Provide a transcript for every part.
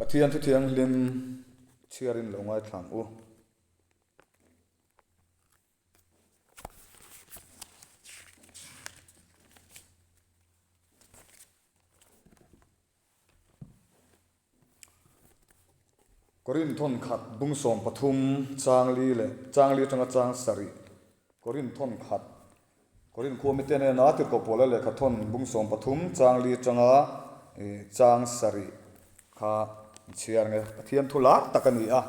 Pathian thu thiang lim chiarin lo ngai thlang u Korin thon khat bung som pathum changli tanga chang sari Korin thon khat Korin khomite ne na tir ko pola le khathon bung som pathum changli tanga chang sari kha chiar nge pathian thula takani a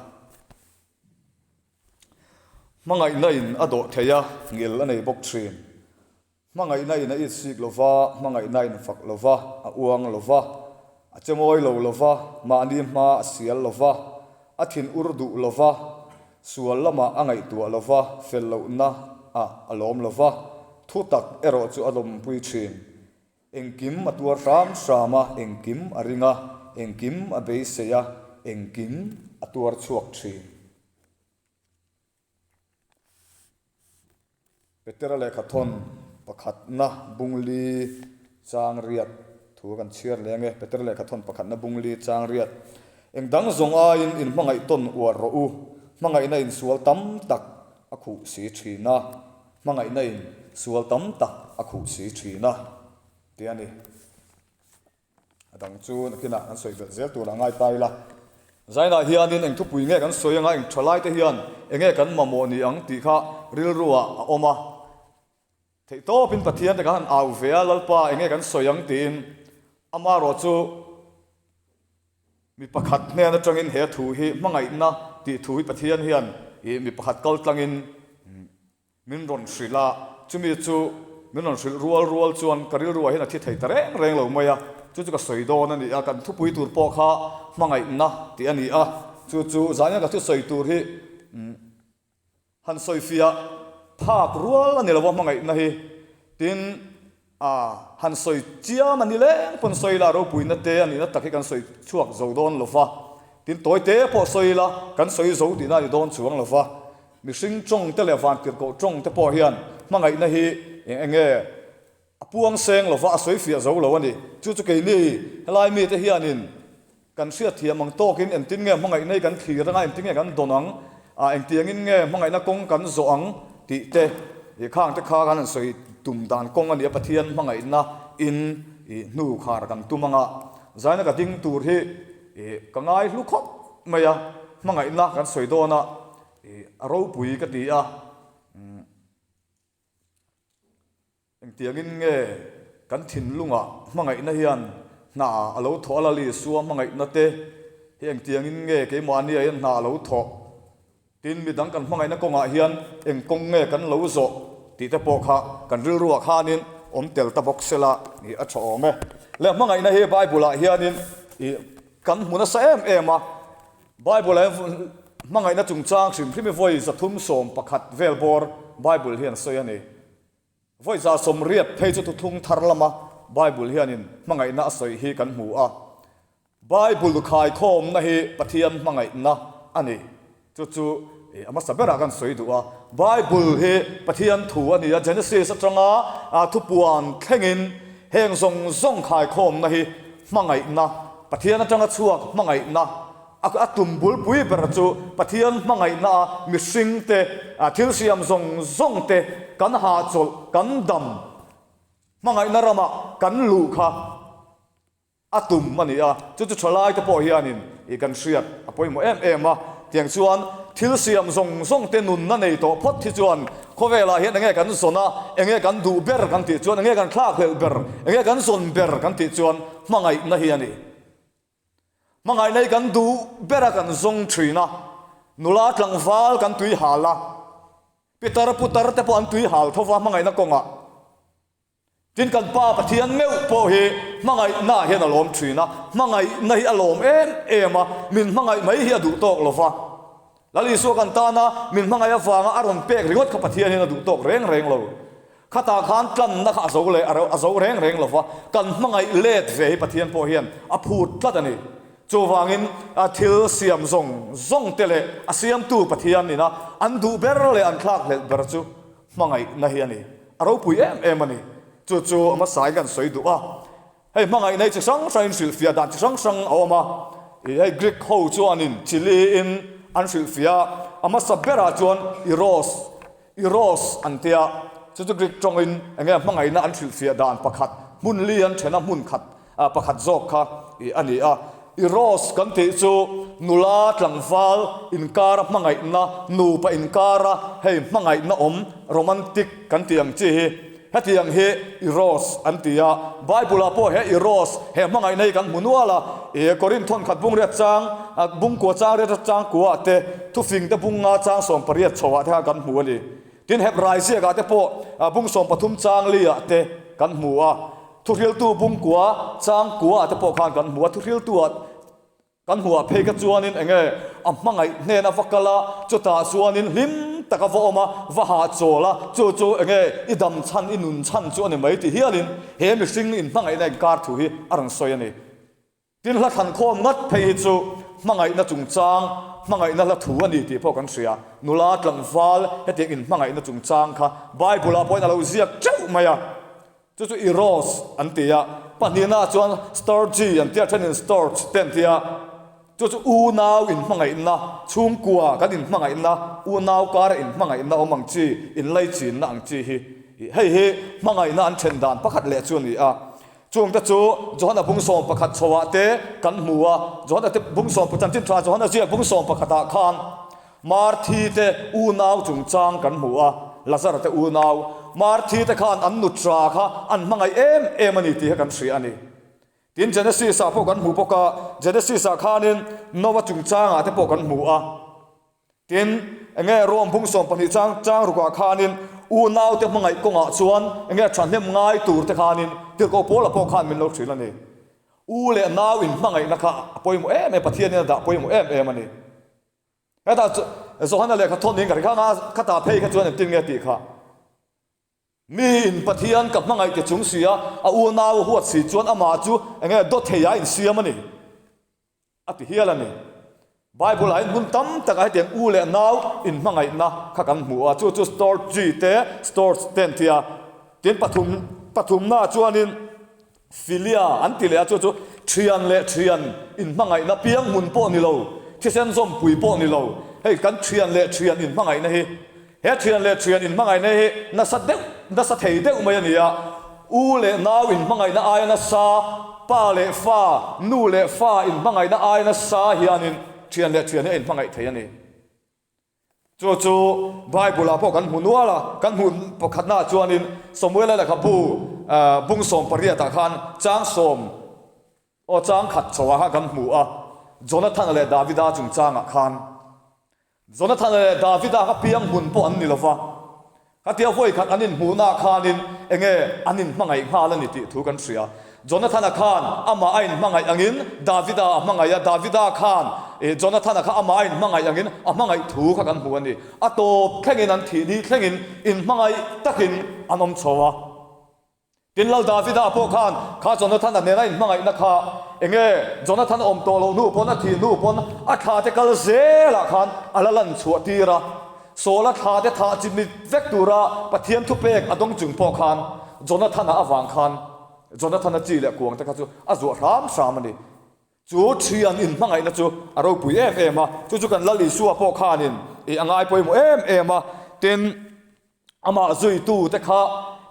mangai nain ado theya ngil anei bok thin mangai nain a sik lova mangai nain fak lova a uang lova a chemoi lo lova ma ni ma asial lova athin urdu lova sual lama angai tu lova fel lo na a alom lova thu tak ero chu adom pui thin engkim atuar ram sama engkim aringa engkim abeiseya engkim atuar chuak thin petera le khathon pakhat na bungli chang riat thu kan chiar lenge petera le khathon pakhat na bungli chang riat engdang zonga in mangai ton war ro u mangai na in sual tam tak akhu si thina mangai na in sual tam tak akhu si thina tiani adang chu nakina an soi bel zel tu la ngai tai la zaina hianin eng thu pui nge kan soyanga eng thalai te hian enge kan mamoni ang ti kha ril ruwa a oma thei to pin pathian te kan au ve lalpa enge kan soyang tin ama ro chu mi pakhat ne na tangin he thu hi mangai na ti thu hi pathian hian e mi pakhat kal tlangin min ron srila chumi chu min ron sril rual chuan karil ruwa hin a thi thei tare reng lo maya chu ka soi don ani a kan thu pui tur po kha mangai na ti ani a chu zanya ka thu soi tur hi han soi fia phak rual ani lo mangai na hi tin han soi chia mani le pon soi la ro pui na te ani na takhi kan soi chuak zo don lova tin toy te po soi la kan soi zo ti na ni don chuang lova mi sing chong te le van kir ko chong te po hian mangai na hi enge apuang seng lova soi fia zo lo ani chu ke ni helai mi te hianin kan sia thiam ang tokin en tin nge mangai nei kan thir nga en tin nge kan donang eng tiangin nge mangai na kong kan zo ang ti te e khang te kha kan soi tum dan kong ani pathian mangai na in nu khar kan tumanga zaina ka ding tur hi kangai lu khop maya mangai na kan soi dona aro pui ka ti a eng tiangin nge kan thin lunga mangai na hian na alo thola li suam mangai na te hi eng tiangin nge ke mani a na alo tho tin mi dang kan mangai na konga hian eng kong nge kan lo zo ti te po kha kan ril ruwa khanin om tel ta box sela ni a tho me le mangai na he bible a hianin kan huna sa em a bible mangai na chungchang sim phimi voi za thum som pakhat velbor bible hian soi ani voi za som riat phei chu thung thar lama bible hianin mangai na soi hi kan mu a bible khai khom na hi pathian mangai na ani chu ama sabera kan soi du a bible he pathian thu ani a genesis atanga thu puan thlengin heng zong khai khom na hi mangai na pathian atanga chuak mangai na atum bul pui ber chu pathian mangai na mi sing te thil siam zong te kan ha chol kan dam mangai na rama kan lu kha atum mani a chu thalai te po hianin e kan hriat apoi mo em a tiang chuan thil siam zong te nun na nei to phot thi chuan khowela hian enge kan zona enge kan du ber kan ti chuan enge kan thlak hel ber enge kan zon ber kan ti chuan mangai na hi ani mangai nei kan du bera kan zong thina nula tlangwal kan tui hala pitar putar te po an tui hal thowa mangai na konga tin kan pa pathian meu po hi mangai na hian alom thina mangai nei alom ema min mangai mai hi adu tok lova lali so kan ta na min mangai awanga aron pek ringot kha pathian hian adu tok reng lo khata khan tlan na kha zo le azo reng lova kan mangai let ve hi pathian po hian a phut tlat ani chowangin a thil siam zong tele a siam tu pathian ni na an du ber le an thlak le ber chu mangai na hi ani aro pui em ani chu ama sai kan soi du a hei mangai nei chi sang sain sil fia dan chi sang awma hay Greek ho chuanin chili in an rilfia ama sabera chuan eros antia chu Greek tongin enge mangai na an rilfia dan pakhat mun lian thena mun khat pakhat zok kha ani a eros kan te chu nula tlangwal inkar mangai na nu pa inkara hei mangai na romantic kan tiang chi hi hetiang he eros antia bible apo he eros he mangai nei kan munuala korinthon khat bung ria chang bung ko chang ria chang kwa te thu fing te bung nga chang som pariat chowa tha kan mu ani tin hebrai sia ga te po bung som pathum chang lia te kan mu a thu ril tu bung kwa chang kwa te po khan kan mu thu ril tu kan mu a phe ka chuanin enge mangai ne na vakala chuta chuanin lim taka voma vaha chola chu enge idam chan inun chan chu ani mai ti hialin he mi sing in mangai na kar thu hi arang soi ani tin la than khom ngat phei chu mangai na chung chang mangai na la thu ani ti pho kan sia nula tlangwal heti in mangai na chung chang kha bible a point alo ziak chau maya chu eros antia panina chuan storge antia train storge tentia chu u naw in mangai na chung kwa kan in mangai na u naw kar in mangai na omang chi in lai chin na ang chi hi hei mangai na an chen dan pakhat le chu ni a chung ta chu johana bung som pakhat chowa te kan muwa johana te bung som patan tin tra johana ji bung som pakhata khan mar thi te u naw chung chang kan muwa lazar te u naw mar thi te khan an nu tra kha an mangai em ani ti kan sri ani tin Genesis a po kan mu poka Genesis a khanin nowa chung chang a te po kan mu a tin enge rom bung som pani chang ruka khanin u naw te mangai konga chuan enge thanem ngai tur te khanin te ko pola po khan min lo thila ni u le naw in mangai na kha poimu em pathian da poimu em ani eta zohana le kha thon ning ka nga khata phei kha chuan tin nge ti kha mi in pathian ka mangai ke chung sia a u naw huat si chuan ama chu enge do theya in siam ani ati hialani bible ai mun tam taka tiang u le naw in mangai na kha kan mu a chu store g te stores ten tia tin pathum na chuanin filia antile chu trian in mangai na piang mun po ni lo thisen som pui po ni lo hei kan trian in mangai na hi he trian in mangai na hi na sa thei deuh mai ania u le naw in mangai na ai na sa pa le fa nu le fa in mangai na ai na sa hianin trian in mangai thei ani chu bible a po kan hunuala kan hun pakhat na chuanin samuel la khabu bung som paria ta khan chang som o chang khat chowa ha kan mu a jonathan le davida chung changa khan jonathan le davida ka piang hun po an nilova ka tia voi khat anin mu na khanin enge anin mangai hal ani ti thu kan sia jonathan khan ama ain mangai angin davida khan jonathan kha ama ain mangai angin amangai thu kha kan mu ani atop thlengin an thi ni thlengin in mangai takin anom chowa tin lal davida po khan kha jonathan ne na in mangai na kha enge jonathan om to lo nu pon a thi nu pon a tha te kal zela khan alalan chuatira sola tha te tha chimni vektura pathian thu pek adong chung po khan jonathan awang khan jonathan a chi le kuang ta kha chu a zo ram samani chu thian in mangai na chu aro pui em chu kan lali suwa po khanin angai poi mo em tin ama zui tu te kha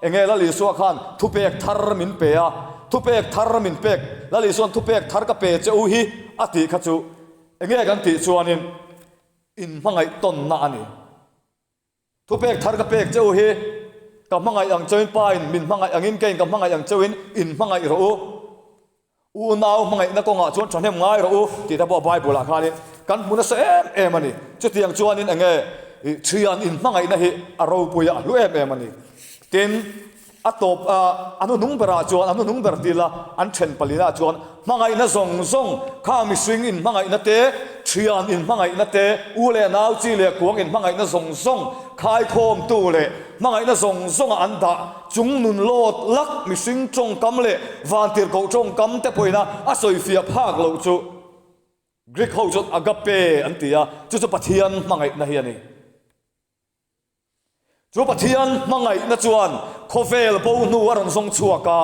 enge lali suwa khan thu pek thar min pe a thu pek thar min pek lali suan thu pek thar ka pe che u hi ati kha chu enge kan ti chuanin in mangai ton na ani thu pek thar ka pek che u hi ka mangai ang chawin pain min mangai angin kein ka mangai ang chawin in mangai ro u naw mangai na ko nga chuan thanem ngai ro ti ta bo bible a khalin kan muna sa em ani chu tiang chuanin enge thian in mangai na hi aro puya lu em ani tin atop anu nung bera chuan anu nung ber dila an then palina chuan mangai na zong kha mi swing in mangai na te thian in mangai na te u le naw chi le kuang in mangai na zong khai khom tu le mangai na zong an da chung nun lot lak mi swing chong kam le van tir ko chong kam te poina a soi fia phak lo chu Greek ho chu agape antia chu pathian mangai na hi ani chu pathian mangai na chuan khovel bo nu aron song chuaka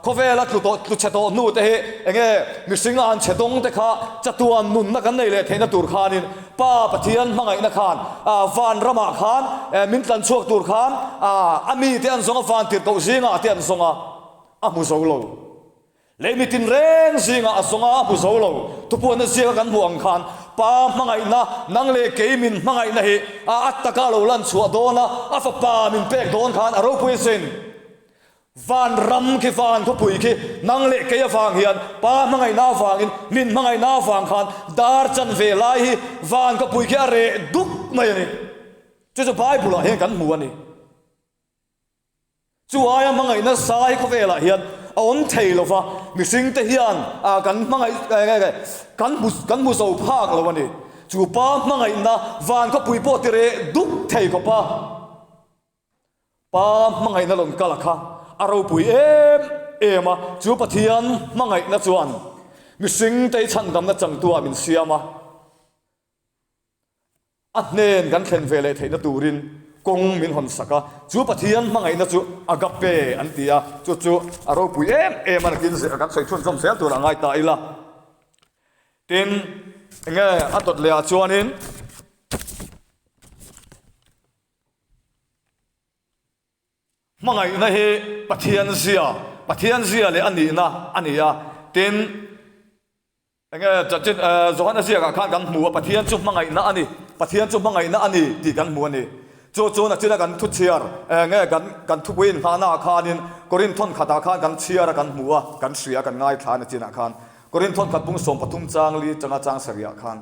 khó về là tụt chết tổ nụ thế nghe người sinh an chết đông thế kha chặt tuan nun na cái này là thế na tur khanin pa pathian mangai na khan van rama khan min tan chuak tur khan ami te an zonga van tir ko zinga te an zonga amu zolo le mi tin reng zinga azonga amu zolo tu pu na zinga kan huang khan pa mangai na nang le ke min mangai na hi attaka lo lan chu adona afa pa min pek don khan aro puisin van ram ki van thu pui ki nang le ke awang hian pa mangai na awangin min mangai na awang khan dar chan ve lai hi van ka pui ki are duk mai ni chu bible hian kan mu ani chu aya mangai na sai ko ve la hian on thei lo fa mi sing te hian kan mangai kan mu so phak lo ani chu pa mangai na van ka pui po ti re duk thei ko pa mangai na lon kala kha aro pui em chu pathian mangai na chuan mi sing te chan dam na chang tua min siama nen kan thlen vele theina turin kong min hon saka chu pathian mangai na chu agape antia chu aro pui em an kin se kan soi thun som sel tur angai ta ila tin nge atot le a chuanin mangai na he pathian zia le ani na ania tin nge chachin zohana zia ka khan kan mu pathian chu mangai na ani ti kan mu ani chu na china kan thu chiar nge kan thu win khana khanin korin thon khata khan kan chiar kan mu kan sia kan ngai thana china khan korin thon khat pung som pathum chang li changa chang saria khan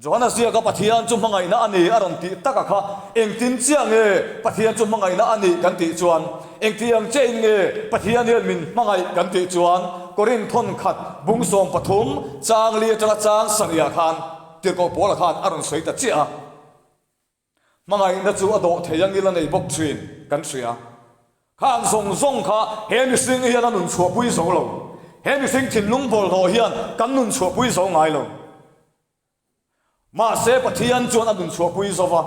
Johanna sia ka pathian chu mangai na ani aron ti taka kha engtin chiang e pathian chu mangai na ani kan ti chuan engtiang chein nge pathian hian min mangai kan ti chuan korin thon khat bung som pathum chang li changa chang saria khan tir ko pola khan aron soi ta chia mangai na chu ado theyang ila nei bok thin kan sia khang zong kha he mi sing hian anun chua pui so lo he mi sing thin lung bol ho hian kan nun chua pui so ngai lo ma se pathian chuan adun chua pui zova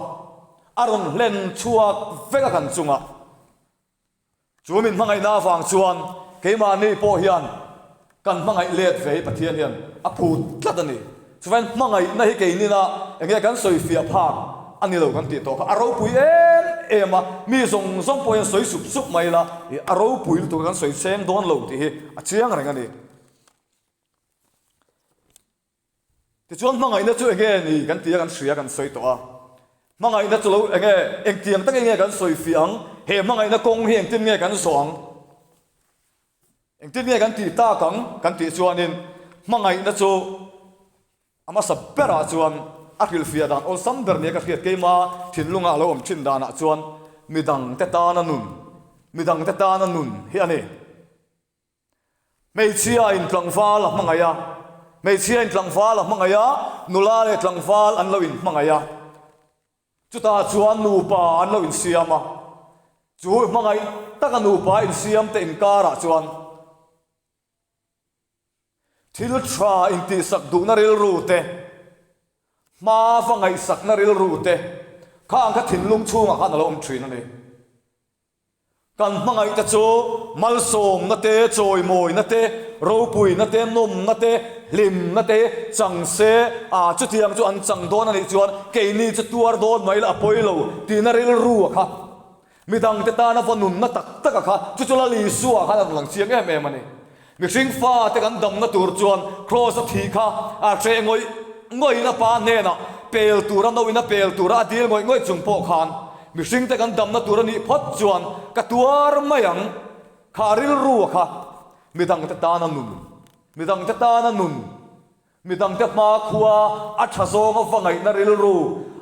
aron len chuak veka kan chunga chumin mangai na wang chuan keima ni po hian kan mangai let ve pathian hian a phut tlatani chuan mangai na hi ke ni na enge kan soi fia pha ani lo kan ti to ka aro pui ema mi zong po hian soi sup mai la aro pui to kan soi sem don lo ti hi a chiang reng ani chuan mangai na chu enge ni kan tia kan sia kan soi to a mangai na chu lo enge engtiang tak enge kan soi fiang he mangai na kong hi engtin nge kan song engtin nge kan ti ta kan ti chuanin mangai na chu ama sabera chuan akhil fia dan ol samber ne ka khiat keima thinlunga lo om thin dana chuan midang te ta na nun hi ani mei chia in tlangwal mangaya mei chia in tlangwal mangaya nula le tlangwal an loin mangaya chuta chuan nu pa an loin siama chu mangai taka nu pa in siam te in kara chuan thil tra in ti sak du na ril ru te ma fangai sak na ril ru te khang kha thinlung chunga khan lo om thin ani kan mangai ta chu mal som na te choi moi na te ro pui na te nom na te lim na te chang se chu tiang chu an chang don ani chuan ke ni chu tuar don mai la poilo ti na ril ru kha midang te ta na vanun na tak kha chu chu la li suwa kha lang chiang em ani mixing fa te kan dam na tur chuan cross a thi kha tre ngoi na pa ne na pel tura no ina pel tura dil ngoi chung po khan mixing te kan dam na tur ani phot chuan ka tuar mayang kharil ru kha midang te ta na nun midang te ma khuwa a thazong a vangai na ril ru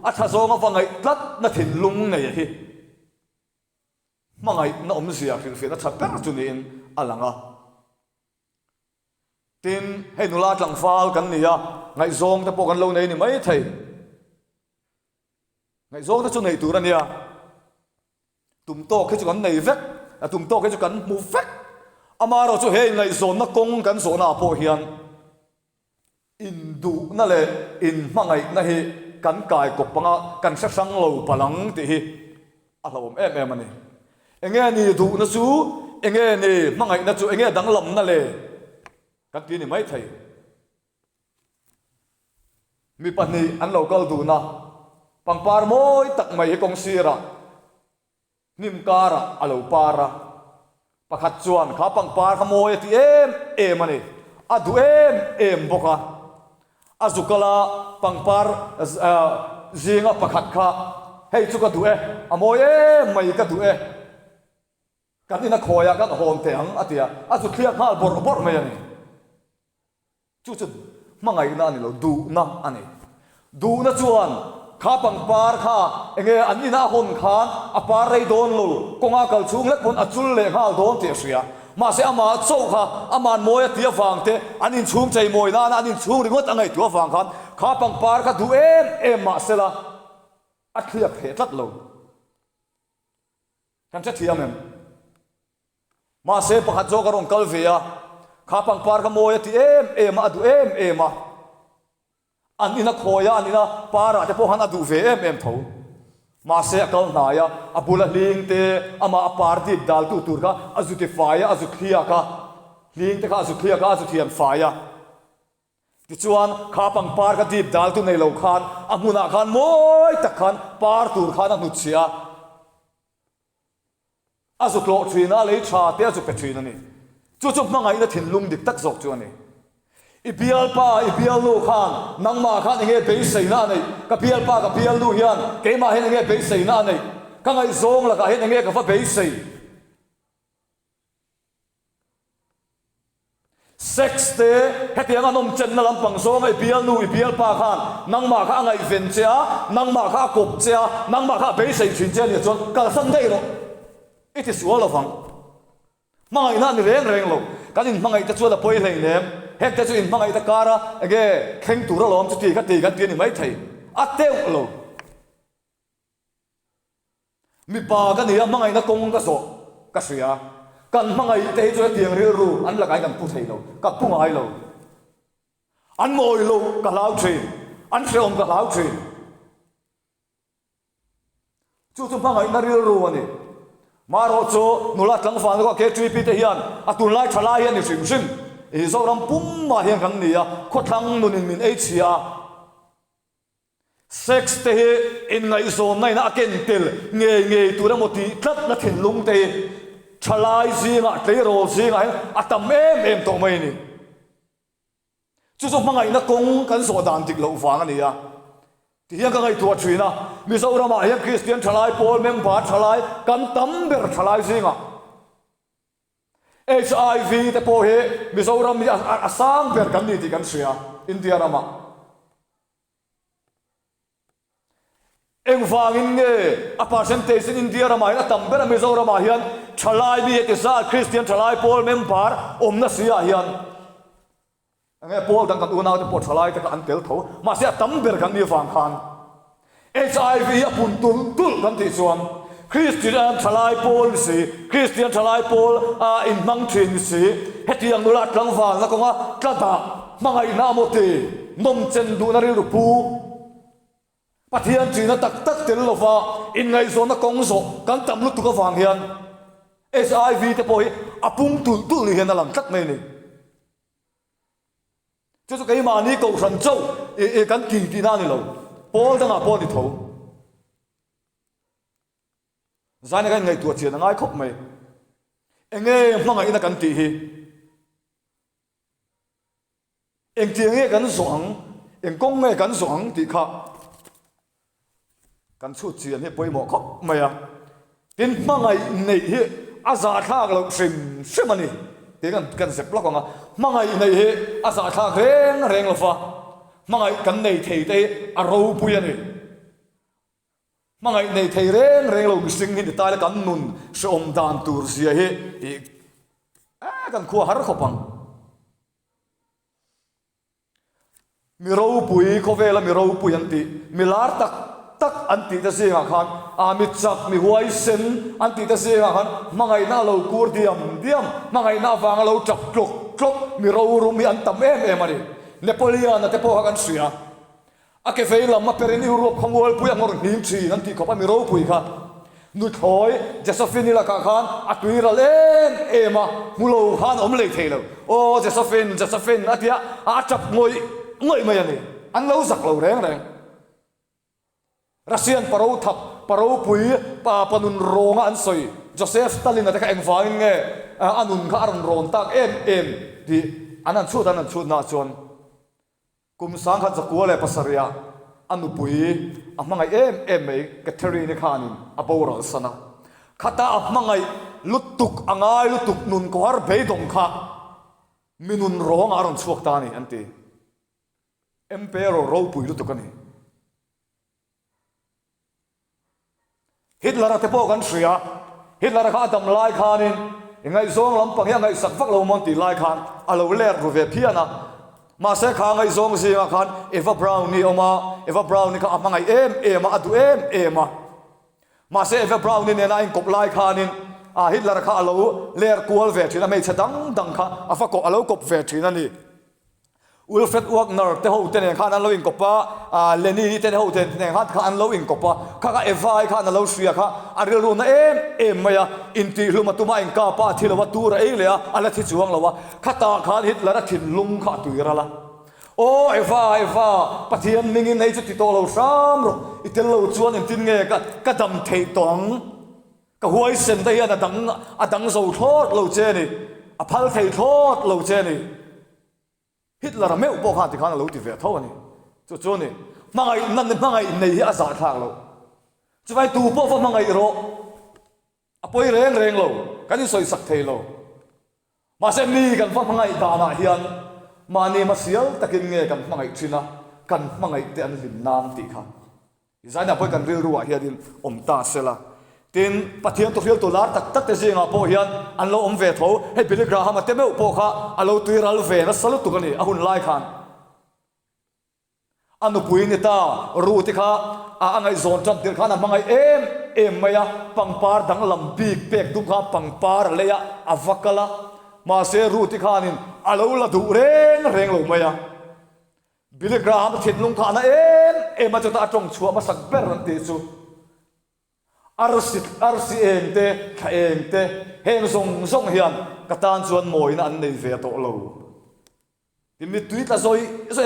a thazong a vangai tlat na thin lung nei hi mangai na om zia khil fe na thaper chu ni in alanga tin hei nula tlangfal kan nia ngai zong te po kan lo nei ni mai thei ngai zong te chu nei tur ania tum to ke chu kan nei vek tum to ke chu kan mu vek amaro chu hei ngai zon na kong kan zo na po hian in du na le in mangai na hi kan kai ko panga kan sa sang lo palang ti hi a hlom em ani enge ni du na chu enge ni mangai na chu enge danglam na le kan ti ni mai thei mi pani an local du na pangpar moi tak mai kong sira nim kara alo para pakhat chuan kha pangpar kha moi ti em ani adu em boka azukala pangpar zinga pakhat kha hei chu ka du amoi mai ka du kan ina khoya kan hom te ang atia azu khliak mal bor mai ani chu mangai na ni lo du na ani du na chuan kha pangpar kha enge an ina hon khan apar rei don lul konga kal chung lek pon achul le hal don te sia ma se ama chou kha aman moi atia wang te anin chung chei moi na anin chung ringot angai tu wang khan kha pangpar kha du em ma sela athliak he tlat lo kan cha thiam em ma se pakhat zo karong kalvia kha pangpar kha moi ati em adu em an ina khoya an ina para te po han adu ve em tho ma se kal na ya abula ling te ama apar di dal tu tur ka azu te faya azu khia ka ling te ka azu khia ka azu thiam faya ti chuan kha pangpar ka dip dal tu nei lo khan amuna khan moi tak khan par tur khan anu chia azu klo thina le tha te azu pe thina ni chu mangai na thin lung dik tak zok chu ani ibial lu khan nangma khan nge be sei na nei ka bial lu hian ke ma hen nge be sei na nei ka ngai zong la ka hen nge ka fa be sei sex te hetiang anom chen na lampang zong ai bial lu ibial pa khan nangma kha ngai ven cha nangma kha kop cha nangma kha be sei chin chen ni chon ka san dei lo it is all of them mangai na ni reng lo kanin mangai ta chu la poi hlei nem hek ta chu in mangai ta kara age kheng tur lom chu ti ka ti ni mai thei ateu lo mi pa ka ni mangai na kong ka so ka sia kan mangai te chu tiang ri ru an la kai kan pu thei lo ka pu ngai lo an moi lo ka lau thin an seom ka lau thin chu mangai na ri ru ani maro chu nula tlang fan ko ke tui pi te hian atun lai thala hian ni sim e zo ram pum ma hian kan ni a kho thlang nun in min ei chia sex te in ngai zo nai na ken tel nge tu ra moti tlat na thin lung te thalai zinga te ro zinga atam em to mai ni chu mangai na kong kan so dan tik lo wang ani a ti hian ka ngai tu thina mi zo ra ma hian Christian thalai pol mem ba thalai kan tam ber thalai zinga HIV te po he mi zo ra mi asang ber kan ni ti kan sia India rama eng wangin nge a percentage in India rama na tam ber mi zo ra ma hian thalai mi te sa Christian thalai pol mem bar om na sia hian ange pol dang kan una te po thalai te kan tel tho ma sia tam ber kan ni wang khan HIV apun tul kan ti chuan Christian thalai pol si Christian thalai pol in mang thin si hetiang nula tlang wal na konga tlata mangai na mo te nom chen du na ri ru pu pathian china tak tel lova in ngai zo na kong zo kan tam lu tu ka wang hian HIV te po hi apum tul ni hian alam tak mai ni chu cái mà ni cầu thần châu kan ti na ni lo pol dang a pol ni tho zan ga ngai tu chian ngai khop mai enge mangai na kan ti hi eng tiang e kan zoang eng kong nge kan zoang ti kha kan chu chian he poi mo khop mai a tin mangai nei hi aza thak lo sim ani te kan se plok nga mangai nei he aza thak reng lo fa mangai kan nei thei te a ro pu ya ni mangai nei thei reng lo sing ni ta la kan nun se om dan tur sia he kan khu har khopang mi ro pui ko vela mi ro pui anti milar tak anti ta se nga khan amit chak mi huai sen anti ta se nga khan mangai na lo kur diam mangai na wang lo chak klok mi ro ru mi antam em ani Napoleon te po kan sia ake feila ma pereni Europe khongol pui angor nim chi anti ko pa mi ro pui kha นุถอยจะสฟินนี่ละกันอัตุยระเล่นมามุโลฮันอมเลยเทลโอ้จะสฟินอัตยาอาจับงอยมาอย่างนี้อันเราสักเราแรงรัสเซียนปะเราทับปะเราปุยปนุนโรงอันสวยโจเซฟสตาลินแต่ก็เอ็งฟังไงอันนุนข้ารันโรนตักดีอันนั้นชุดน่าชวนกุมสังขัดสกัวเลยภาษาเรียอันนุปุยมังไงไม่กเทรีนิคานินอปวรสนะขัดมังไงลุตุกอ่างลุตุกนุนกวาร์เบยดงข้ามินุนโรงอารันสวกตานี่อันตีเปโรโรปุยลุตุกันนี่ฮิตลาร์เทโปกันเสียฮิตลาร์ข้าดำลายคานินยังไงซองลำปังยังไงสักฟักเรามันตีลายคานอาเราเล่รูเวพียนะมาเสกข้างไงซองสิมาคานเอฟาบราวนี่ออกมาเอฟาบราวนี่ก็มังไงมาอดูมาเสเอฟาบราวนี่เนี่ยนายกบลายคานินฮิตลาร์ข้าเราเล่กวลเวทีนะไม่ใช่ดังข้าฟักก็เรากบเวทีนั่นนี่อุลเฟตวอกเนอร์เตหูเตนข้านั้นเราอิงกบเลนี่เตนหูเตนข้านั้นเราอิงกบข้าก็เอฟไอข้านั้นเราเสียข้าอันเรื่องนั้นไม่อะอินทีลุมาตุมาอิงกาปาที่เราวัดตัวเองเลยอะอะไรที่จวงเราวะข้าตาข้าฮิตแล้วถิ่นลุงข้าตุยระละโอ้เอฟไอปะเทียนมิงินในจุดที่โตเราซ้ำหรออิตเราจวนอินทินเงก็ดำเทตองก็หัวเส้นได้อะดังโซ่ทอดเราเจนี่พัลเททอดเราเจนี่ฮิตลาร์ไม่อุปการที่ข้างเราติดเวทเท่านี้จู่ๆนี่มังไงนั่นมังไงในอาสาทางเราจะไปตูพ่อมังไงรอป่วยเร่งเรากันนี่สวยสักเทเรามาเส้นนี้กันฟังมังไงดานาเฮียนมาเนี่ยมาเสียตะกินเงี้ยกันมังไงชินะกันมังไงเตียนลินน้ำตีข้างอีสานเนี่ยพอกันเรื่องรัวเฮียดินตาเสละทีนปะเทียนตัวเฟียลตัวลาร์ตักแต่เสียงอ่ะพอเฮียนอันเราเวทเขาให้บิลกราฮามาเต็มอุปกาอันเราตุยรัลเวนัสลุตุกันนี่หุ่นไล่ขันอันนุปุยนิตารู้ที่ข้าอันไงโซนจันทิลข้านะมังไงไม่ยะปังปาร์ดังลำบีกเป็กดุข้าปังปาร์เลยะอฟักละมาเสรู้ที่ข้านินอันเราละดูเร่งลงไม่ยะบิลกราฮามาถิ่นลงข้านะมาจะตาจงชัวมาสักเบรนติจูอารสิเองเตเฮงทรงเฮียนกตานชวนมวยนั่นในเวทโตเราที่มีtweetละซอย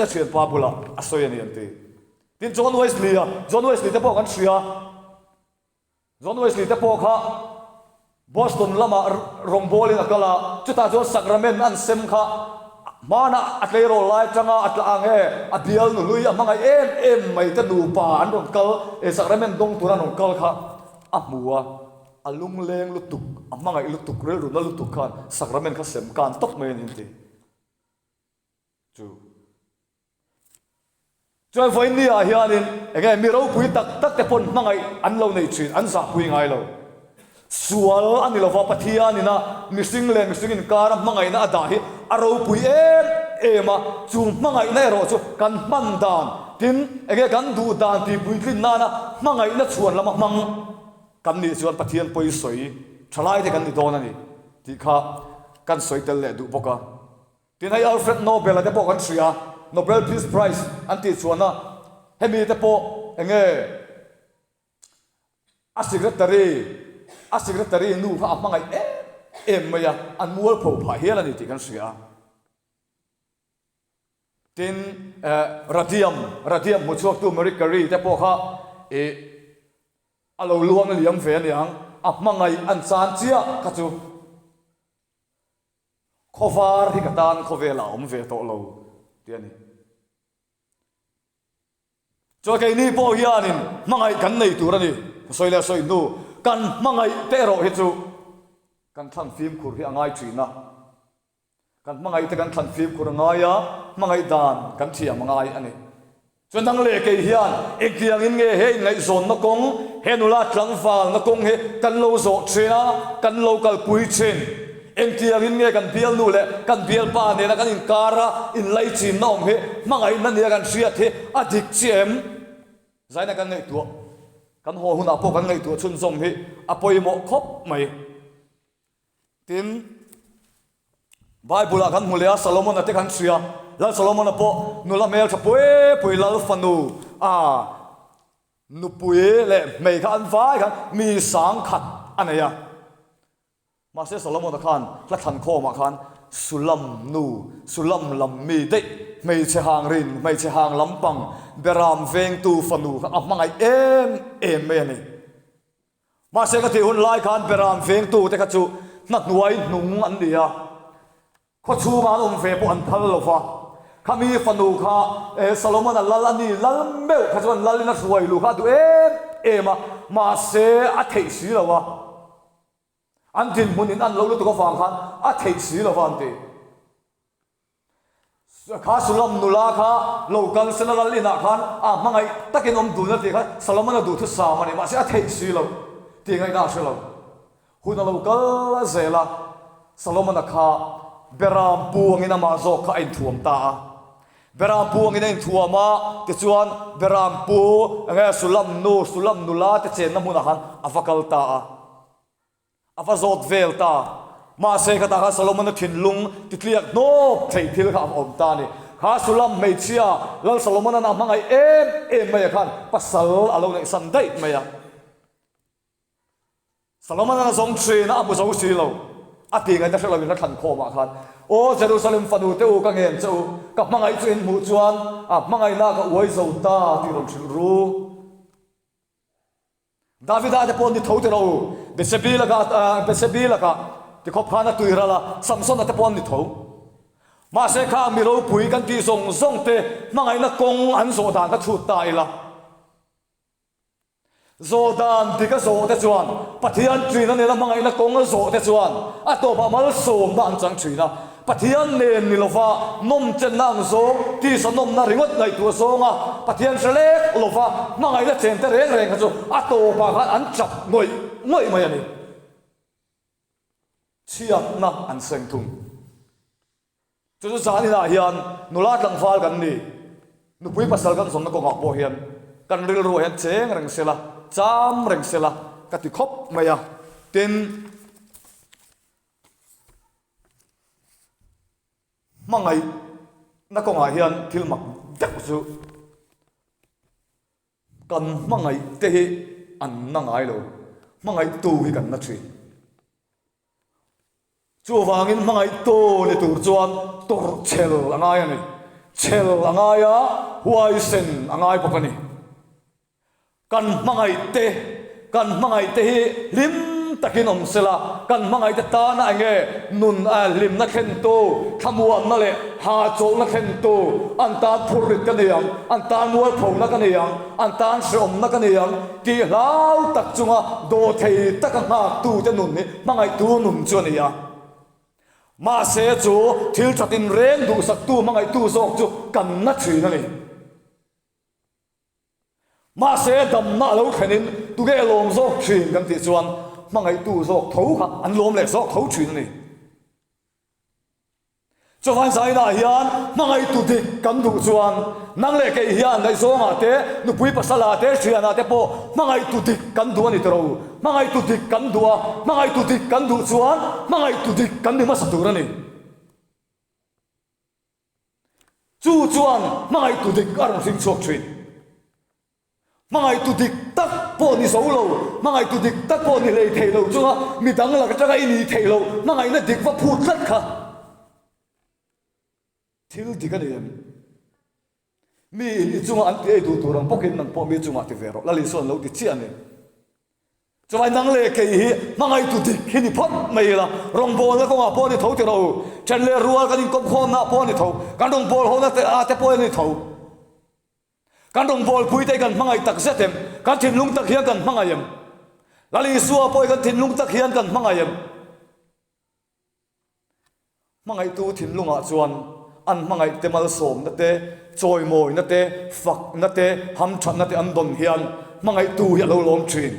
เชียนปาบุละซอยนี่อันที่ที่จอห์นเวสลีย์จะบอกกันเสียจอห์นเวสลีย์จะบอกค่ะบอสตันละมารองบอลนี่ก็ละจุดตาจอสักราเมนอันเซมค่ะมานะอัตเลโรไลจังอัตลางเฮอเดียลนุลุยมังไงไม่จะดูป่าอันตรงเกลสักราเมนตรงตัวนั้นตรงเกลค่ะมัวลุงเลงลุตุกมังไงลุตุกเรื่องนั้นลุตุกขันสักราเมนข้าเสมการตกเมนินทีจอยไฟนี่อาเฮียนินเองมีเราคุยตักแต่ปนมังไงอันเราในชีนอันสักคุยไงเราส่วนอันนี้เราฟังปะเทียนี่นะมิสิงเลงมิสิงอินการมังไงน่าด่าฮิเราคุยมาจูมังไงในเราจูกันมันดานทินเองกันดูดานที่บุยลินนานะมังไงน่าชวนละมังกันนี่ชวนปะเทียนไปสวยชลายที่กันนี่โดนนี่ที่ข้ากันสวยเตลดูปกะที่ให้อัลเฟรดโนเบลจะบอกกันเสียโนเบลพีซไพรส์อันที่ชวนนะให้มีแต่พอเองอาสิกรตารีนู่ข้ามังไงไม่ยะอันมัวผูกผาเฮียละนี่ที่กันเสียทินราเดียมมุชวกตัวเมริการีแต่พอข้าเราลวงเลี้ยงเฟียนอย่างมังไงอันซานเจียกจูขวาที่กระดานขวาเราเวทโตเราเดี๋ยวนี้จอยนี่พอเฮียนินมังไงกันในตัวนี่สวยแล้วสวยนู่กันมังไงเตะเราเห็นจูกันทันฟิล์มคุยง่ายจีน่ะกันมังไงแต่กันทันฟิล์มคุยง่ายอะมังไงดานกันเทียมง่ายอันนี้จนทั้งเล็กเฮียนเอกเทียงอินเงเฮในโซนนักกงเฮนุลาทลังฟานักกงเฮกันโลโซเชียกันโลกัลปุยเชนเอกเทียงอินเงกันเบียลนูเลกันเบียลปาเนี่ยนะกันอินการะอินไลจีนน้องเฮมังไงนั่นเนี่ยกันเสียเทอดิกเจมใจนักกันไงตัวกันหัวหุ่นอภกันไงตัวชุนทรงเฮอปอยโมคบไหมทินไบเบิลกันมุเลียซาโลมอนอเตกันเสียแล้วซาโลมอนอปอนุลาเมลจะป่วยลาฟันู nupui le mei kha an vai khan mi sang khat anaya ma se Solomon khan la than kho ma khan sulam lam mi de mei che hang rin mei che hang lampang beram veng tu fanu kha amangai em me ni ma se ka ti hun lai khan beram veng tu te kha chu nat nuai nung an dia kho chu ma ve po an thal lo fa khami fanu kha Solomon lalani lalmeu kha chuan lalina suai lu kha tu em ma se a thei si lo wa an tin munin an lo lu to fang khan a thei si lo van ti kha sulam nula kha local senal ina khan a mangai takin om du na ti kha Solomon du thu sa mani ma se a thei si lo ti ngai na se lo hun local zela Solomon kha beram puang ina ma zo kha in thuam ta beram puang ina in thuama ti chuan beram pu anga sulam nula te chen na mun khan avakal ta avazot vel ta ma se ka ta Solomon thin lung ti tliak no thei thil kha om ta ni kha sulam mei chia lal Solomon na mangai em mai khan pasal alo nei san dai mai ya Solomon na zong tri na abu zo si lo ati ngai ta selo na than kho ma khan o Jerusalem fanu te u ka ngen chu ka mangai chuin mu chuan mangai na ka uai zo ta ti rom thil ru Davida te pon ni tho te ro Besebila ka ti khop khana tuirala Samson te pon ni tho ma se kha mi ro pui kan ti zong te mangai na kong an zo dan ka thu tai la Zodan ti ka zo te chuan pathian trin an la mangai na kong zo te chuan a to ba mal som dan chang thina pathian nen ni lova nom chen nang zo ti sa nom na ringot nai tu zonga pathian selek lova mangai la chen te reng ka chu a to ba khan an chap ngoi mai ani chiat na an seng thung chu zani na hian nula tlang fal kan ni nu pui pasal kan som na ko ngak bo hian kan ril ro hian cheng reng sela cham reng sela ka ti khop maya tin mangai na ko nga hian thil mak dak chu kan mangai te hi an na ngai lo mangai tu hi kan na thi chu wangin mangai to le tur chuan tor chel angai ani chel angai a huai sen angai pakani kan mangai te hi lim takin om sela kan mangai te ta na nge nun a lim na khen to thamuam na le ha chol na khen to an ta phurit ka niang an ta nual phau na ka niang an ta som na ka niang ti lau tak chunga do thei tak nga tu te nun ni mangai tu nun chu ni ya ma se chu thil thatin reng du sak tu mangai tu sok chu kan na thi na ni ma se dam na lo khenin tu ge lom zo thin kan ti chuan mangai tu zo tho kha an lom le zo tho thin ni cho van sai na hian mangai tu dik kan du chuan nang le ke hian dai zo nga te nu pui pasala te thriana te po mangai tu dik kan du ani tro mangai tu dik kan du mangai tu dik kan du chuan mangai tu dik kan ni ma sa tu rani chu chuan mangai tu dik arong sing chok thin mangai tu dik tak po ni so lo mangai tu dik tak po ni le thei lo chunga mi dang la ka taka ini thei lo mangai na dik va phut lat kha thil dik ani mi ni chunga an te du tu rang pokin nang po mi chunga ti vero la li son lo ti chi ani chawai nang le ke hi mangai tu dik hi ni phot mai la rong bo na ko nga po ni tho ti ro chen le rual ka ni kom khom na po ni tho kan dong bol ho na te po ni tho kan dong bol pui te kan mangai tak zetem kan thin lung tak hian kan mangayem lali suwa poi kan thin lung tak hian kan mangayem mangai tu thin lunga chuan an mangai te mal som na te choi moi na te fak na te ham than na te an don hian mangai tu hi lo lom thin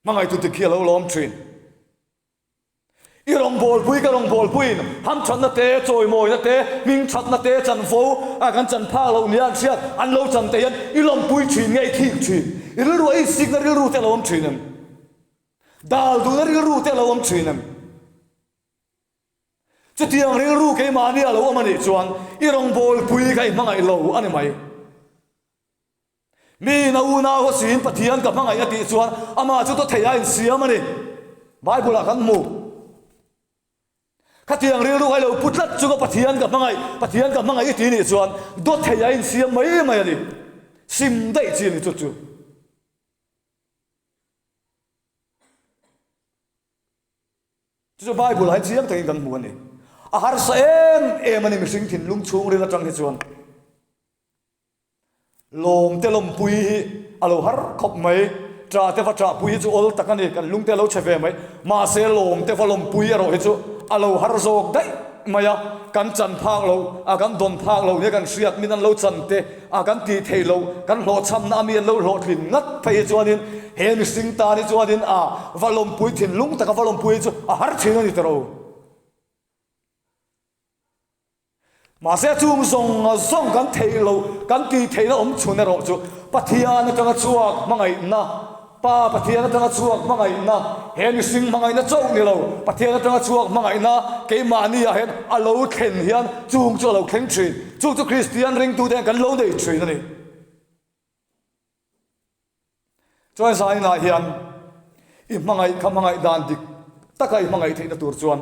mangai tu te khi lo lom thin i rong bol pui ka rong bol pui ham chan na te choi moi na te ming chat na te chan fo a kan chan pha lo nian chiat an lo chan te yan i lom pui thin ngei thik thin i ru ai sik na ru te lom thin dal du na ru te lom thin chu tiang ru ke ma ni alo ma ni chuan i rong bol pui kai mangai lo ani mai mi na u na ho sin pathian ka mangai ati chuan ama chu to theia in siam ani bible kan mu khatiang ri ru ai lo putlat chu ko pathian ka mangai ati ni chuan do theia in siam mai ani sim dai chi ni chu chu bible hai chiam thei kan mu ani a har sa em ani mi sing thin lung chung ri la tang hi chuan lom te lom pui alo har khop mai tra te fa tra pui chu ol takani kan lung te lo cheve mai ma se lom te fa lom pui ro hi chu alo har zok dai maya kan chan phak lo a kan don phak lo ne kan siat min an lo chan te a kan ti thei lo kan lo cham na mi lo lo thin ngat phei chuanin he mi sing ta ni chuanin a valom pui thin lung ta ka valom pui chu a har thin ani tero mà sẽ chung song kan thei lo kan ti thei na chun ro chu pathian atanga chuak mangai na pa pathian atanga chuak mangai na hen sing mangai na chau ni lo pathian atanga chuak mangai na ke mani a hen alo khen hian chung chu lo khen thin chu christian ring tu den kan lo dei thin ani choi sai na hian I mangai dan dik takai mangai thei na tur chuan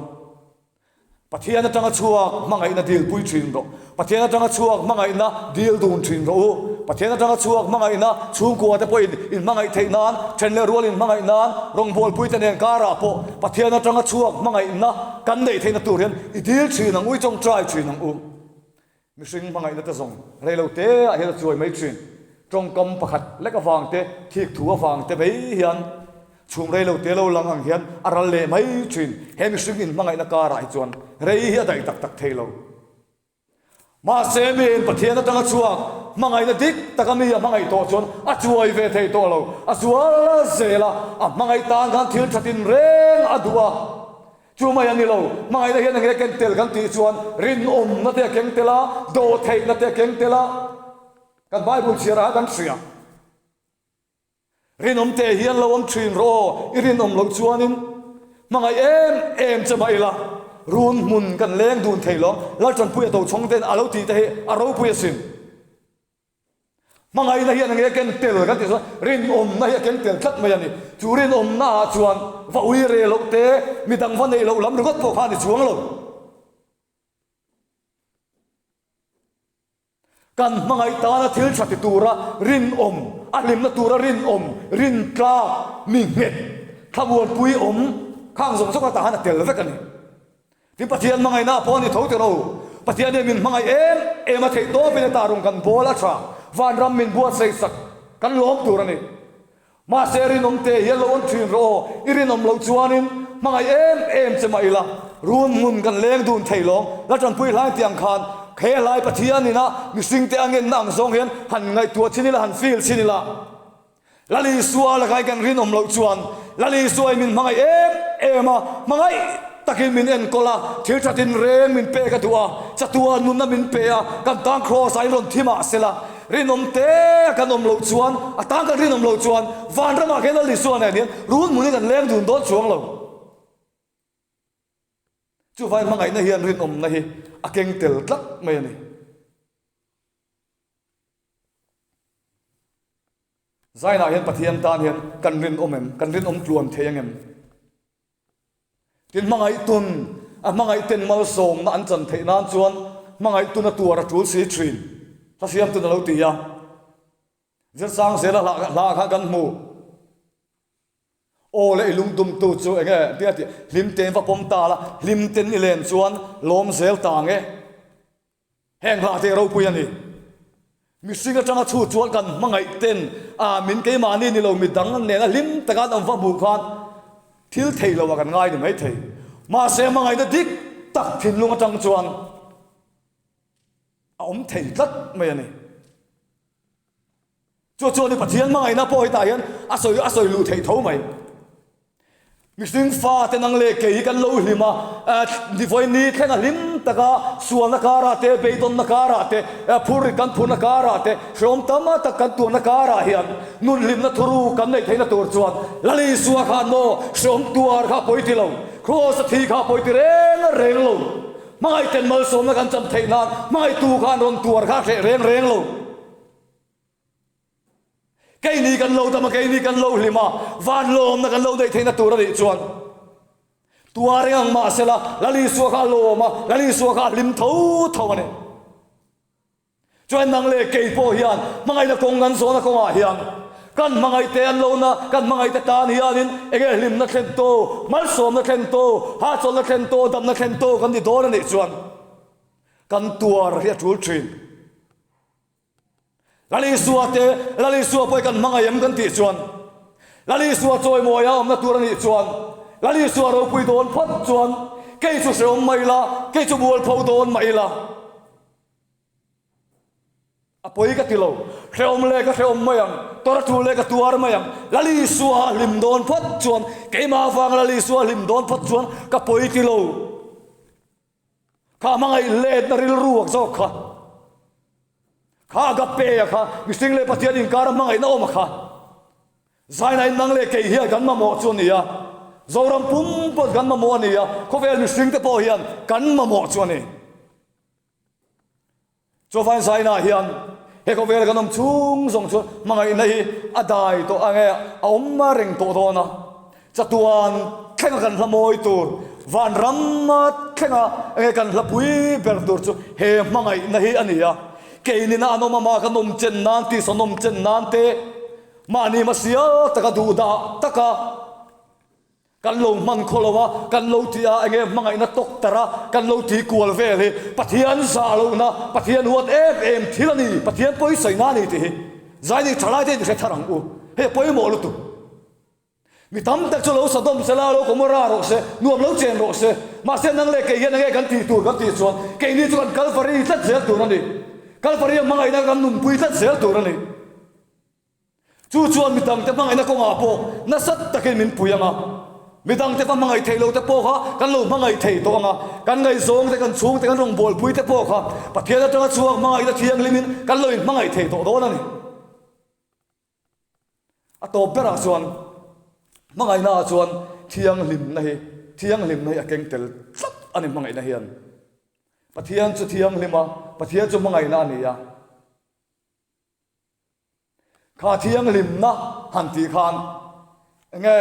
pathian atanga chuak mangai na dil pui thin ro pathian atanga chuak mangai na dil dun thin ro pathian atanga chuak mangai na chung ko te poin in mangai thei nan chenle rol in mangai nan rong bol pui ten kara po pathian atanga chuak mangai na kan nei thei na tur hian I dil thin ang ui chong trai thin ang mi sing mangai na ta zong reilo te a hel chuai mai thin trong kam pakhat leka wang te thik thua wang te bei hian chung rei lo te lo lang ang hian aral le mai thin hem sing in mangai na kara hi chuan rei hi dai tak thei lo ma se min pathian atanga chuak mangai na dik takami mangai to chuan a chuai ve thei to lo a chual zela a mangai tan kan thil thatin reng adua chu mai ani lo mangai na hian ang ken tel kan ti chuan rin na te keng tela do thei na te keng tela kan bible chira kan sia rinom te hian lo om thin ro irinom lo chuanin mangai em chamai la run mun kan leng dun theilo la chan pui to chong ten alo ti te aro pui sin mangai na hian nge ken tel kan ti so rin om na hian ken tel khat mai ani chu rin om na chuan va ui re lo te midang van nei lo lam ru got po kha ni chuang lo kan mangai ta na thil thati tura rin om alim na tura rin om rin tla mi nget thabuan pui om khang zong sok ta han tel ve kan tin pathian mangai na poni tho te ro pathian min mangai em a thei to pe ta rong kan bola tha van ram min buat sei sak kan lom tura ni ma se rin om te yelo on thin ro irin om lo chuanin mangai em chemai la run mun kan leng dun theilong la chan pui lai tiang khan khe lai pathian ni na mi sing te angen nang zong hian han ngai tua chinila han feel chinila lali suwa la kai kan rin om lo chuan lali suai min mangai ema mangai takin min en kola thil thatin reng min pe ka tua chatua nun na min pe a kan tang cross ai ron thima sela rin om te kan om lo chuan atang kan rin om lo chuan van rama ke lali suwa ne ni run mun kan leng dun don chuang lo chu vai mangai na hian rin om na hi akeng tel tlak mai ani zaina hian pathian tan hian kan rin om tluam theyang em tin mangai tun a mangai ten mal som na an chan thei nan chuan mangai tun a tuar a tul si thin ta siam tun lo ti ya zer sang se la kha kan mu o le ilung dum tu chu enge tia ti lim ten va pom ta la lim ten ni len chuan lom zel ta nge heng la te ro pu yani mi singa changa chu chuan kan mangai ten a min ke mani ni lo mi dang ne na lim ta kan am va bu khan thil thei lo kan ngai ni mai thei ma se mangai da dik tak thin lunga tang chuan a om thei tlat mai ani chu ni pathian mangai na po hi ta hian a soi lu thei tho mai mi sing fa te nang le ke kan lo hlima ni voi ni thena lim taka sual na kara te beidon na kara te phur kan phur na kara te shom tama tak kan tu na kara hian nun lim na thuru kan nei theina tur chuan lali suwa kha no shom tuar kha poi ti lo cross thi kha poi ti reng lo mai ten mal som na kan cham theina mai tu kha non tuar kha reng lo cái ni kan lo tama cái ni kan lo lima van lom na kan lo dei theina tura ri chuan tua reng ma sela lali suwa kha lo ma lali suwa kha lim tho tho ane chuan nang le ke po hian mangai na kong gan so na kong a hian kan mangai te an lo na kan mangai te tan hian in ege lim na khen to mal som na khen to ha chol na khen to dam na khen to kan di dor ani chuan kan tuar hi tul thin lali suwa poi kan mangai am kan ti chuan lali suwa choi moya am na tur ani chuan lali suwa ro pui don phat chuan ke chu se om mai la ke chu bol pho don mai la apoi ka tilo khreom le ka khreom mayang tor thu le ka tuar mayang lali suwa lim don phat chuan ke ma wang lali suwa lim don phat chuan ka poi tilo kha mangai let na ril ruak zo kha kha ga pe kha mising le pathian in kar mangai na om kha zaina in nang le ke hi gan ma mo chu nia zoram pum pot gan ma mo nia khovel mising te po hian kan ma mo chu ni cho fan zaina hian he khovel gan om chung zong chu mangai na hi adai to ange om ma reng to do na chatuan khenga kan hlamoi tur van ramat khenga e kan hlapui ber tur chu he mangai na hi ania ke ni na no ma ka nom chen nan ti sonom chen nan te mani masia taka du da taka kan lo man kholowa kan lo tia enge mangai na tok tara kan lo ti kual ve le pathian sa lo na pathian huat em thilani pathian poi sai na ni ti zaini thalai te khe tharang u he poi mo lu tu mi tam tak cho lo sadom sela lo komora ro se nuam lo chen ro se ma se nang le ke yen nge kan ti tu kan ti chuan ke ni chu kan kalfari tlat zel tu na ni kalfari mangai na kan num pui tlat zel tu na ni chu chuan mi tam te mangai na ko nga po na sat takin min puyanga mi dang te pa mangai thei lo te po kha kan lo mangai thei to nga kan ngai zong te kan chung te kan rong bol pui te po kha pathian ta chuak mangai ta thiang limin kan lo in mangai thei to do na ni a to pera chuan mangai na chuan thiang lim na hi a keng tel tlap ani mangai na hian pathian chu thiang lima pathian chu mangai na ni ya kha thiang lim na han ti khan nge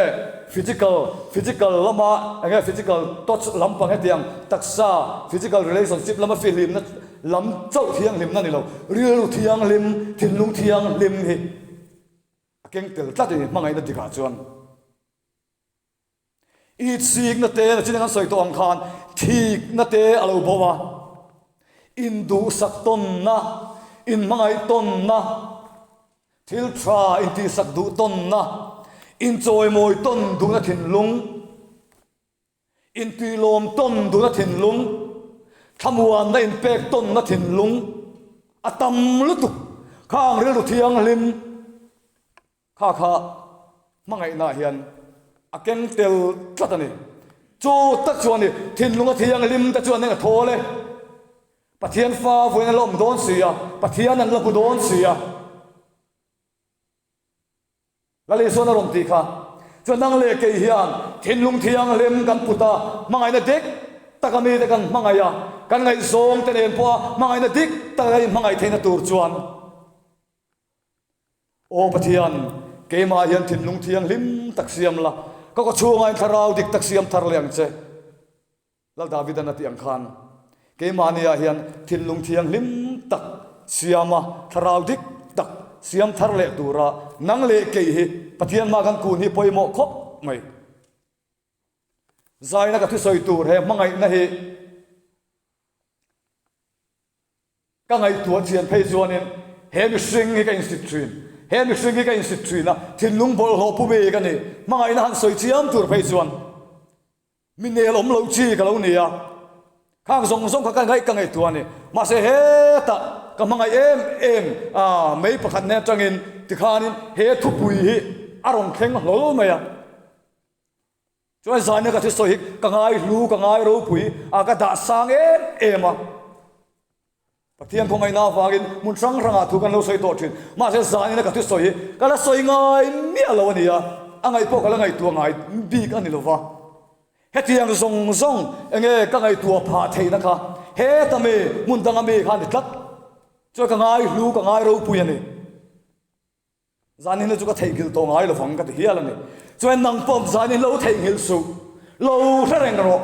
physical lama nge physical touch lampang hetiang taksa physical relationship lama feel lim na lam chau thiang lim na ni lo real thiang lim thinlung thiang lim hi keng tel tlat ni mangai na dikha chuan i sik na te na chinang soi to ang khan thik na te alo bowa in du sak ton na in mangai ton na thil tra in ti sak du ton na in choi moi ton du na thin lung in ti lom ton du na thin lung thamuan na in pek ton na thin lung atam lu tu khang rel lu thiang lim kha mangai na hian akeng tel tlatani chu tak chuani thin lunga thiang lim ta chuan nga thole pathian fa voina lom don sia pathian an la pu don sia lali sona rom ti kha chuan nang le ke hian thin lung thiang lim kan puta mangai na dek takami te kan mangaya kan ngai zong te nen po mangai na dik takai mangai theina tur chuan o pathian ke ma hian thin lung thiang lim tak siam la ko chungai tharau dik tak siam thar leng che lal david an ati ang khan ke mania hian thin lung thiang lim tak siama tharau dik tak siam thar le tura nang le ke hi pathian ma kan kun hi poimo khop mai zaina ka thu soi tur he mangai na hi ka ngai tu chian phei chuanin he mi sing hi ka institute he mi sing hi ka institute na thin lung bol ho pu be ka ni mangai na han soi chiam tur phei chuan min ne lom lo chi ka lo ni ya khang song ka ngai tu ani ma se he ta ka mangai em mei pakhat ne tangin ti khanin he thu pui hi arong kheng lo ma ya chuan zaina ka thu soi ka ngai ro pui a ka da sang em a pathian khongai na wangin mun ranga thu kan lo soi to thin ma se zaina ka thu soi kala soi ngai mi alo ni ya angai po kala ngai tu ngai bi ka ni lo wa hetiang zong enge ka ngai tu pha thei na kha he ta me mun dang me khan tlat cho ka ngai ro pui ani zanin le chu ka thei gil to ngai lo phang ka ti hial ani chuan nang pom zanin lo thei ngil su lo thareng ro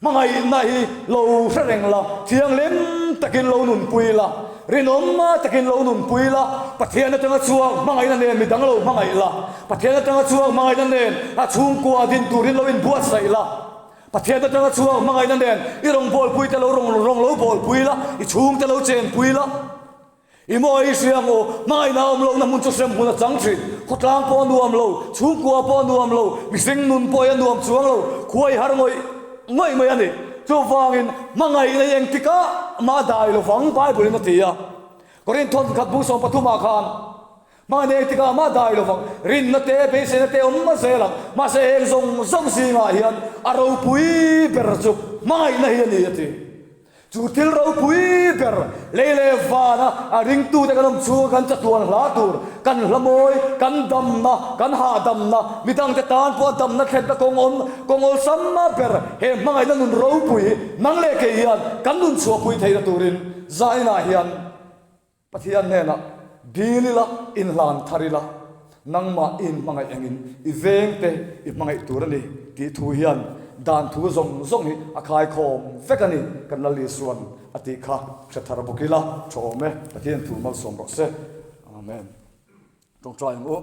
mangai na hi lo thareng la thiang lem takin lo nun pui la rinom ma takin lo nun pui la pathian atanga chuang mangai na ne mi dang lo mangai la pathian atanga chuang mangai na ne a chung kwa din turin lo in buat sai la pathian atanga chuang mangai na ne i rong bol pui te lo rong lo bol pui la i chung te lo chen pui la i mo ai siang o mangai na om lo na mun chu sem huna chang thi khotlang po nuam lo chung kwa po nuam lo mi sing nun po ya nuam chuang lo khuai har ngoi ngoi mai ani chu wangin mangai na yeng tika ma dai lo wang pai bulin na tia korin thon khat bu som pathuma khan ma ne tika ma dai lo wang rin na te be se na te om ma se la ma se eng zong si nga hian aro pui per chu mangai na hian ni ati chu til ro pui per le vana a ring tu te kanam chu kan cha tuan hla tur kan hlamoi kan dam na kan ha dam na midang te tan po dam na khet ta kong ol samma per he mangai na nun ro pui nang le ke hian kan nun chu pui thei na turin zaina hian pathian ne na dilila in lan tharila nangma in mangai engin i veng te i mangai turani ti thu hian dan thu zong hi akhai khom vekani kan la li suan ati kha thara bokila chome pathian thu mal som ro se amen tong try mo